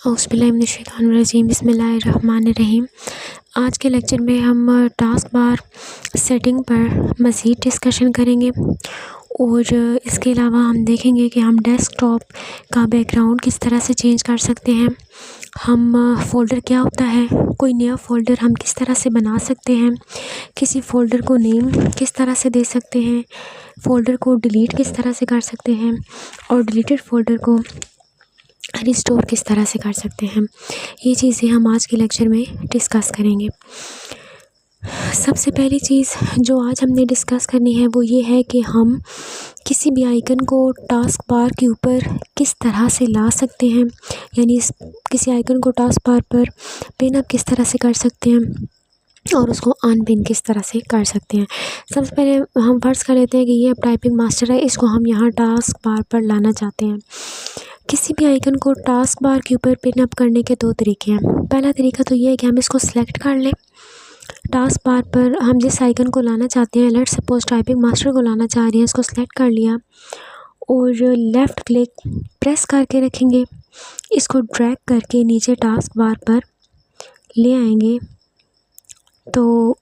औज़ुबिल्लाहिमिनश्शैतानिर्रजीम बिस्मिल्लाहिर्रहमानिर्रहीम। आज के लेक्चर में हम टास्क बार सेटिंग पर मज़ीद डिस्कशन करेंगे और इसके अलावा हम देखेंगे कि हम डेस्कटॉप का बैकग्राउंड किस तरह से चेंज कर सकते हैं। हम फ़ोल्डर क्या होता है, कोई नया फ़ोल्डर हम किस तरह से बना सकते हैं, किसी फ़ोल्डर को नेम किस तरह से दे सकते हैं, फ़ोल्डर को डिलीट किस तरह से कर सकते हैं और डिलीटेड फ़ोल्डर को रिस्टोर किस तरह से कर सकते हैं। ये चीज़ें हम आज के लेक्चर में डिस्कस करेंगे। सबसे पहली चीज़ जो आज हमने डिस्कस करनी है वो ये है कि हम किसी भी आइकन को टास्क बार के ऊपर किस तरह से ला सकते हैं, यानी किसी आइकन को टास्क बार पर पिन अप किस तरह से कर सकते हैं और उसको अनपिन किस तरह से कर सकते हैं। सबसे पहले हम फ़र्ज़ कर लेते हैं कि ये अब टाइपिंग मास्टर है, इसको हम यहाँ टास्क बार पर लाना चाहते हैं। किसी भी आइकन को टास्क बार के ऊपर पिन अप करने के दो तरीके हैं। पहला तरीका तो ये है कि हम इसको सिलेक्ट कर लें। टास्क बार पर हम जिस आइकन को लाना चाहते हैं, लेट्स सपोज टाइपिंग मास्टर को लाना चाह रहे हैं, इसको सिलेक्ट कर लिया और लेफ़्ट क्लिक प्रेस करके रखेंगे। इसको ड्रैग करके नीचे टास्क बार पर ले आएंगे तो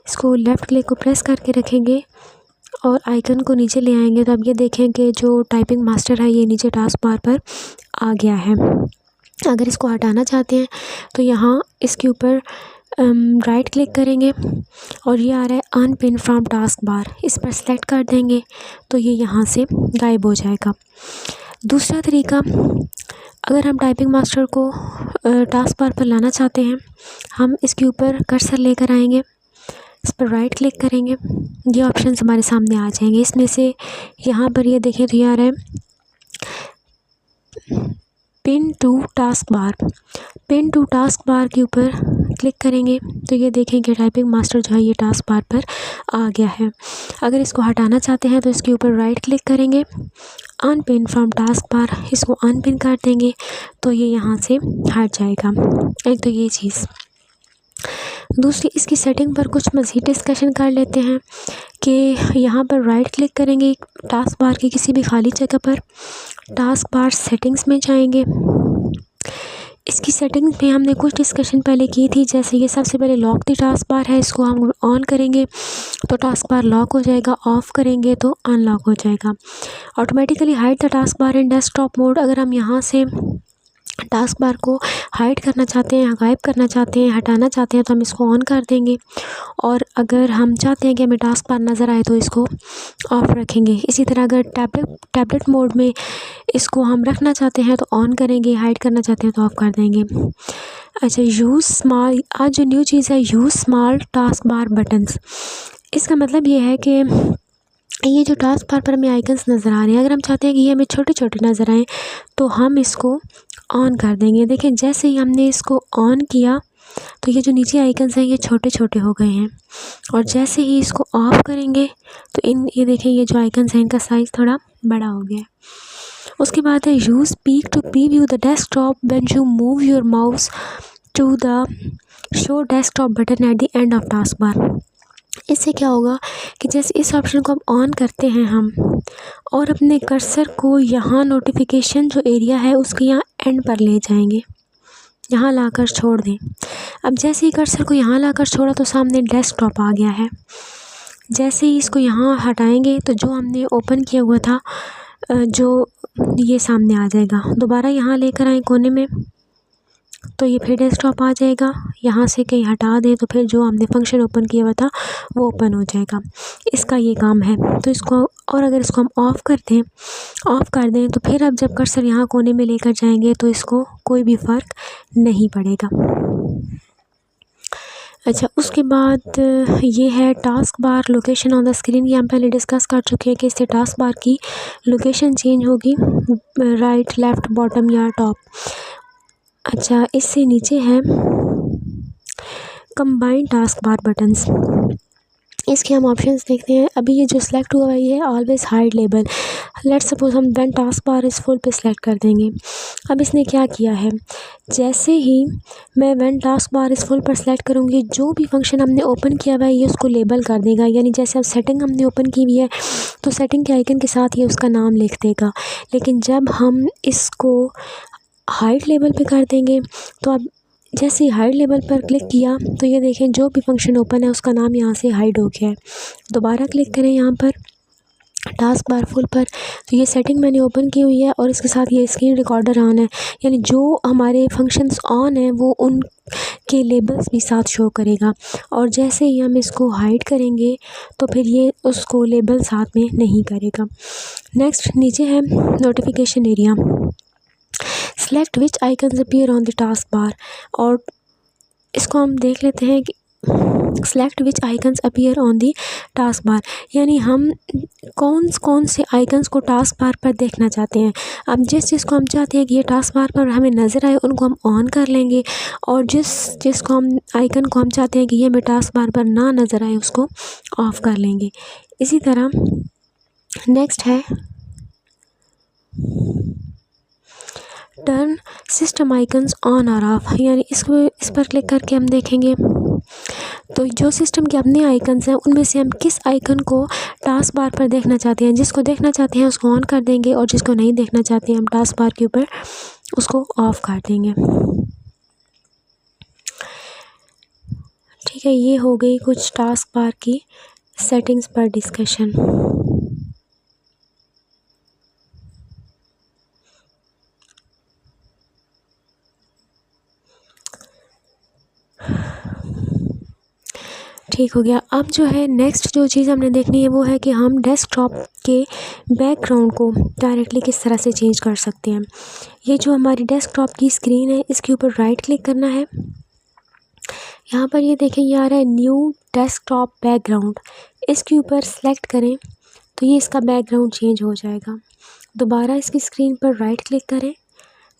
इसको लेफ़्ट क्लिक को प्रेस करके रखेंगे और आइकन को नीचे ले आएंगे तो अब ये देखें कि जो टाइपिंग मास्टर है ये नीचे टास्क बार पर आ गया है। अगर इसको हटाना चाहते हैं तो यहाँ इसके ऊपर राइट क्लिक करेंगे और ये आ रहा है अनपिन फ्रॉम टास्क बार, इस पर सेलेक्ट कर देंगे तो ये यहाँ से गायब हो जाएगा। दूसरा तरीका, अगर हम टाइपिंग मास्टर को टास्क बार पर लाना चाहते हैं, हम इसके ऊपर कर्सर लेकर आएंगे, इस पर राइट क्लिक करेंगे, ये ऑप्शंस हमारे सामने आ जाएंगे। इसमें से यहाँ पर ये देखें तो ये आ रहा है pin to taskbar. Pin to taskbar के ऊपर क्लिक करेंगे तो ये देखें कि टाइपिंग मास्टर जो है ये टास्क बार पर आ गया है। अगर इसको हटाना चाहते हैं तो इसके ऊपर राइट क्लिक करेंगे, अनपिन फ्रॉम टास्क बार, इसको अनपिन कर देंगे तो ये यहाँ से हट जाएगा। एक तो ये चीज़। दूसरी, इसकी सेटिंग पर कुछ मज़ीद डिस्कशन कर लेते हैं कि यहाँ पर राइट क्लिक करेंगे टास्क बार की किसी भी खाली जगह पर, टास्क बार सेटिंग्स में जाएंगे। इसकी सेटिंग्स में हमने कुछ डिस्कशन पहले की थी, जैसे ये सबसे पहले लॉक दी टास्क बार है, इसको हम ऑन करेंगे तो टास्क बार लॉक हो जाएगा, ऑफ़ करेंगे तो अनलॉक हो जाएगा। Automatically hide the task bar in desktop mode, अगर हम यहाँ से टास्क बार को हाइड करना चाहते हैं, गायब करना चाहते हैं, हटाना चाहते हैं तो हम इसको ऑन कर देंगे और अगर हम चाहते हैं कि हमें टास्क बार नज़र आए तो इसको ऑफ़ रखेंगे। इसी तरह अगर टैबलेट मोड में इसको हम रखना चाहते हैं तो ऑन करेंगे, हाइड करना चाहते हैं तो ऑफ़ कर देंगे। अच्छा, यूज़ स्मॉल, आज जो न्यू चीज़ है use small task bar buttons. इसका मतलब ये है कि ये जो टास्क बार पर हमें आइकन्स नज़र आ रहे हैं, अगर हम चाहते हैं कि ये हमें छोटे छोटे नज़र आएँ तो हम इसको ऑन कर देंगे। देखें जैसे ही हमने इसको ऑन किया तो ये जो नीचे आइकन्स हैं ये छोटे छोटे हो गए हैं और जैसे ही इसको ऑफ़ करेंगे तो ये देखें ये जो आइकन्स हैं इनका साइज़ थोड़ा बड़ा हो गया है। उसके बाद है use peek to preview the desktop when you move your mouse to the show desktop button at the end of taskbar. इससे क्या होगा कि जैसे इस ऑप्शन को हम ऑन करते हैं हम और अपने कर्सर को यहाँ नोटिफिकेशन जो एरिया है उसके यहाँ एंड पर ले जाएंगे, यहाँ लाकर छोड़ दें। अब जैसे ही कर्सर को यहाँ लाकर छोड़ा तो सामने डेस्कटॉप आ गया है। जैसे ही इसको यहाँ हटाएंगे तो जो हमने ओपन किया हुआ था जो ये सामने आ जाएगा। दोबारा यहाँ लेकर आए कोने में तो ये फिर डेस्कटॉप आ जाएगा, यहाँ से कहीं हटा दें तो फिर जो हमने फंक्शन ओपन किया हुआ था वो ओपन हो जाएगा। इसका ये काम है। तो इसको, और अगर इसको हम ऑफ़ कर दें तो फिर अब जब कर्सर यहाँ कोने में लेकर जाएंगे तो इसको कोई भी फ़र्क नहीं पड़ेगा। अच्छा, उसके बाद ये है task bar location on the screen. ये हम पहले डिस्कस कर चुके हैं कि इससे टास्क बार की लोकेशन चेंज होगी, राइट, लेफ़्ट, बॉटम या टॉप। अच्छा, इससे नीचे है कंबाइन टास्क बार बटन्स। इसके हम ऑप्शंस देखते हैं। अभी ये जो सिलेक्ट हुआ है ये always hide label. Let's suppose हम when task bar is full पे सिलेक्ट कर देंगे। अब इसने क्या किया है, जैसे ही मैं when task bar is full पर सिलेक्ट करूँगी, जो भी फंक्शन हमने ओपन किया हुआ है ये उसको लेबल कर देगा। यानी जैसे अब सेटिंग हमने ओपन की हुई है तो सेटिंग के आइकन के साथ ये उसका नाम लिख देगा। लेकिन जब हम इसको हाइड लेबल पे कर देंगे तो अब जैसे ही हाइड लेवल पर क्लिक किया तो ये देखें जो भी फंक्शन ओपन है उसका नाम यहाँ से हाइड हो गया है। दोबारा क्लिक करें यहाँ पर टास्क बार फुल पर, तो ये सेटिंग मैंने ओपन की हुई है और इसके साथ ये स्क्रीन रिकॉर्डर ऑन है। यानी जो हमारे फंक्शंस ऑन हैं वो उन के लेबल्स भी साथ शो करेगा। और जैसे ही हम इसको हाइड करेंगे तो फिर ये उसको लेबल साथ में नहीं करेगा। नेक्स्ट नीचे है notification area. Select which icons appear on the task bar, और इसको हम देख लेते हैं कि select which icons appear on the task bar, यानी हम कौन से आइकन्स को टास्क बार पर देखना चाहते हैं। अब जिस चीज़ को हम चाहते हैं कि ये टास्क बार पर हमें नज़र आए उनको हम ऑन कर लेंगे, और जिसको हम आइकन को हम चाहते हैं कि ये हमें टास्क बार पर ना नज़र आए उसको ऑफ़ कर लेंगे। इसी तरह नेक्स्ट है टर्न सिस्टम आइकन्स ऑन और ऑफ, यानी इस पर क्लिक करके हम देखेंगे तो जो सिस्टम के अपने आइकन्स हैं उनमें से हम किस आइकन को टास्क बार पर देखना चाहते हैं। जिसको देखना चाहते हैं उसको ऑन कर देंगे और जिसको नहीं देखना चाहते हैं हम टास्क बार के ऊपर उसको ऑफ कर देंगे। ठीक है, ये हो गई कुछ टास्क बार की सेटिंग्स पर डिस्कशन। ठीक हो गया। अब जो है नेक्स्ट जो चीज़ हमने देखनी है वो है कि हम डेस्कटॉप के बैकग्राउंड को डायरेक्टली किस तरह से चेंज कर सकते हैं। ये जो हमारी डेस्कटॉप की स्क्रीन है इसके ऊपर राइट क्लिक करना है। यहाँ पर ये देखें ये आ रहा है न्यू डेस्कटॉप बैकग्राउंड, इसके ऊपर सेलेक्ट करें तो ये इसका बैकग्राउंड चेंज हो जाएगा। दोबारा इसकी स्क्रीन पर राइट क्लिक करें,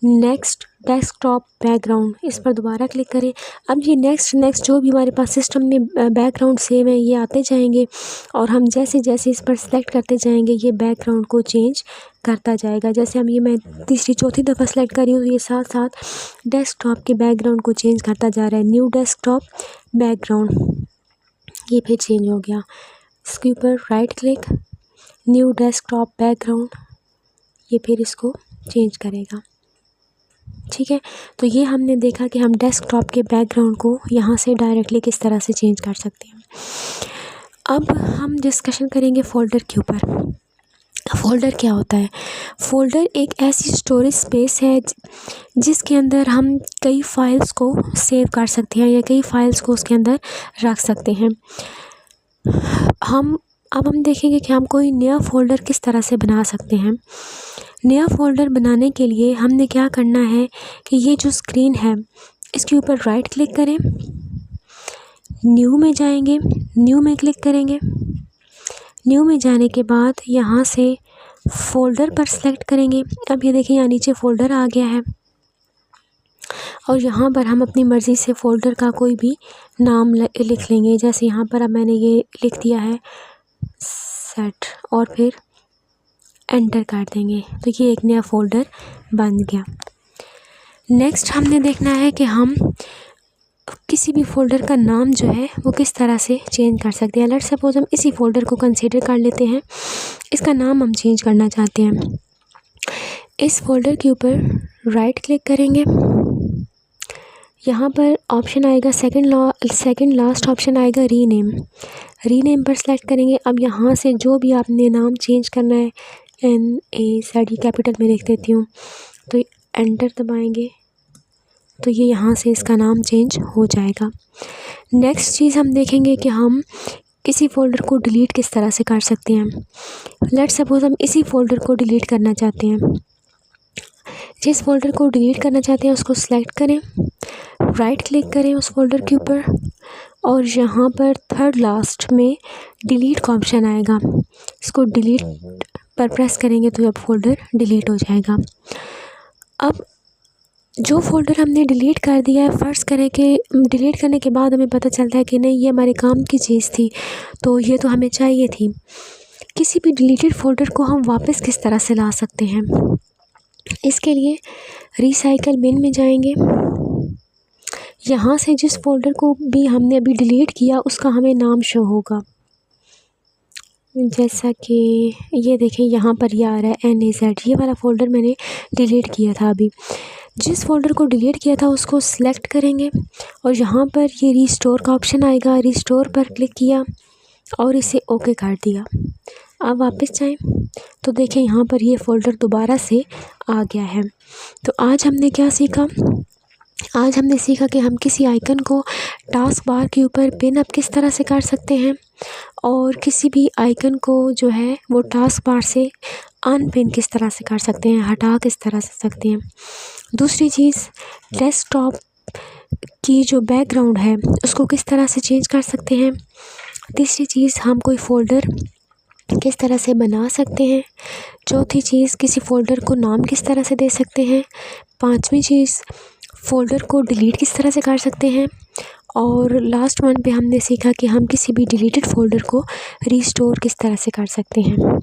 नेक्स्ट डेस्कटॉप बैकग्राउंड, इस पर दोबारा क्लिक करें। अब ये नेक्स्ट जो भी हमारे पास सिस्टम में बैकग्राउंड सेव है ये आते जाएंगे और हम जैसे जैसे इस पर सेलेक्ट करते जाएंगे ये बैकग्राउंड को चेंज करता जाएगा। जैसे हम ये मैं तीसरी चौथी दफ़ा सेलेक्ट कर रही हूँ तो ये साथ साथ डेस्कटॉप के बैकग्राउंड को चेंज करता जा रहा है। न्यू डेस्कटॉप बैकग्राउंड, ये फिर चेंज हो गया। इसके ऊपर right click, new desktop background, ये फिर इसको चेंज करेगा। ठीक है, तो ये हमने देखा कि हम डेस्कटॉप के बैकग्राउंड को यहाँ से डायरेक्टली किस तरह से चेंज कर सकते हैं। अब हम डिस्कशन करेंगे फ़ोल्डर के ऊपर। फ़ोल्डर क्या होता है? फ़ोल्डर एक ऐसी स्टोरेज स्पेस है जिसके अंदर हम कई फ़ाइल्स को सेव कर सकते हैं या कई फ़ाइल्स को उसके अंदर रख सकते हैं। अब हम देखेंगे कि हम कोई नया फ़ोल्डर किस तरह से बना सकते हैं। नया फ़ोल्डर बनाने के लिए हमने क्या करना है कि ये जो स्क्रीन है इसके ऊपर राइट क्लिक करें, न्यू में जाएंगे, न्यू में क्लिक करेंगे। न्यू में जाने के बाद यहाँ से फ़ोल्डर पर सेलेक्ट करेंगे। अब ये देखिए यहाँ नीचे फ़ोल्डर आ गया है और यहाँ पर हम अपनी मर्ज़ी से फ़ोल्डर का कोई भी नाम लिख लेंगे। जैसे यहाँ पर अब मैंने ये लिख दिया है सेट और फिर एंटर कर देंगे तो ये एक नया फ़ोल्डर बन गया। नेक्स्ट हमने देखना है कि हम किसी भी फ़ोल्डर का नाम जो है वो किस तरह से चेंज कर सकते हैं। लेट्स सपोज हम इसी फ़ोल्डर को कंसीडर कर लेते हैं, इसका नाम हम चेंज करना चाहते हैं। इस फ़ोल्डर के ऊपर राइट क्लिक करेंगे, यहाँ पर ऑप्शन आएगा सेकंड लास्ट ऑप्शन आएगा रीनेम पर सेलेक्ट करेंगे। अब यहाँ से जो भी आपने नाम चेंज करना है NAZ कैपिटल में लिख देती हूँ तो एंटर दबाएंगे तो ये यहाँ से इसका नाम चेंज हो जाएगा। नेक्स्ट चीज़ हम देखेंगे कि हम किसी फ़ोल्डर को डिलीट किस तरह से कर सकते हैं। लेट्स सपोज हम इसी फ़ोल्डर को डिलीट करना चाहते हैं। जिस फ़ोल्डर को डिलीट करना चाहते हैं उसको सेलेक्ट करें, राइट क्लिक करें उस फ़ोल्डर के ऊपर और यहाँ पर थर्ड लास्ट में डिलीट का ऑप्शन आएगा, इसको डिलीट पर प्रेस करेंगे तो अब फ़ोल्डर डिलीट हो जाएगा। अब जो फ़ोल्डर हमने डिलीट कर दिया है, फ़र्ज़ करें कि डिलीट करने के बाद हमें पता चलता है कि नहीं ये हमारे काम की चीज़ थी, तो ये तो हमें चाहिए थी। किसी भी डिलीटेड फ़ोल्डर को हम वापस किस तरह से ला सकते हैं? इसके लिए रिसाइकल बिन में जाएंगे। यहाँ से जिस फ़ोल्डर को भी हमने अभी डिलीट किया उसका हमें नाम शो होगा। जैसा कि ये देखें यहाँ पर ये आ रहा है NAZ, ये वाला फ़ोल्डर मैंने डिलीट किया था अभी। जिस फ़ोल्डर को डिलीट किया था उसको सिलेक्ट करेंगे और यहाँ पर ये रिस्टोर का ऑप्शन आएगा। रिस्टोर पर क्लिक किया और इसे ओके कर दिया। अब वापस जाएं तो देखें यहाँ पर ये फ़ोल्डर दोबारा से आ गया है। तो आज हमने क्या सीखा? आज हमने सीखा कि हम किसी आइकन को टास्क बार के ऊपर पिन अप किस तरह से कर सकते हैं और किसी भी आइकन को जो है वो टास्क बार से अनपिन किस तरह से कर सकते हैं, हटा किस तरह से सकते हैं। दूसरी चीज़, डेस्कटॉप की जो बैकग्राउंड है उसको किस तरह से चेंज कर सकते हैं। तीसरी चीज़, हम कोई फ़ोल्डर किस तरह से बना सकते हैं। चौथी चीज़, किसी फ़ोल्डर को नाम किस तरह से दे सकते हैं। पांचवी चीज़, फ़ोल्डर को डिलीट किस तरह से कर सकते हैं। और लास्ट वन पे हमने सीखा कि हम किसी भी डिलीटेड फ़ोल्डर को रिस्टोर किस तरह से कर सकते हैं।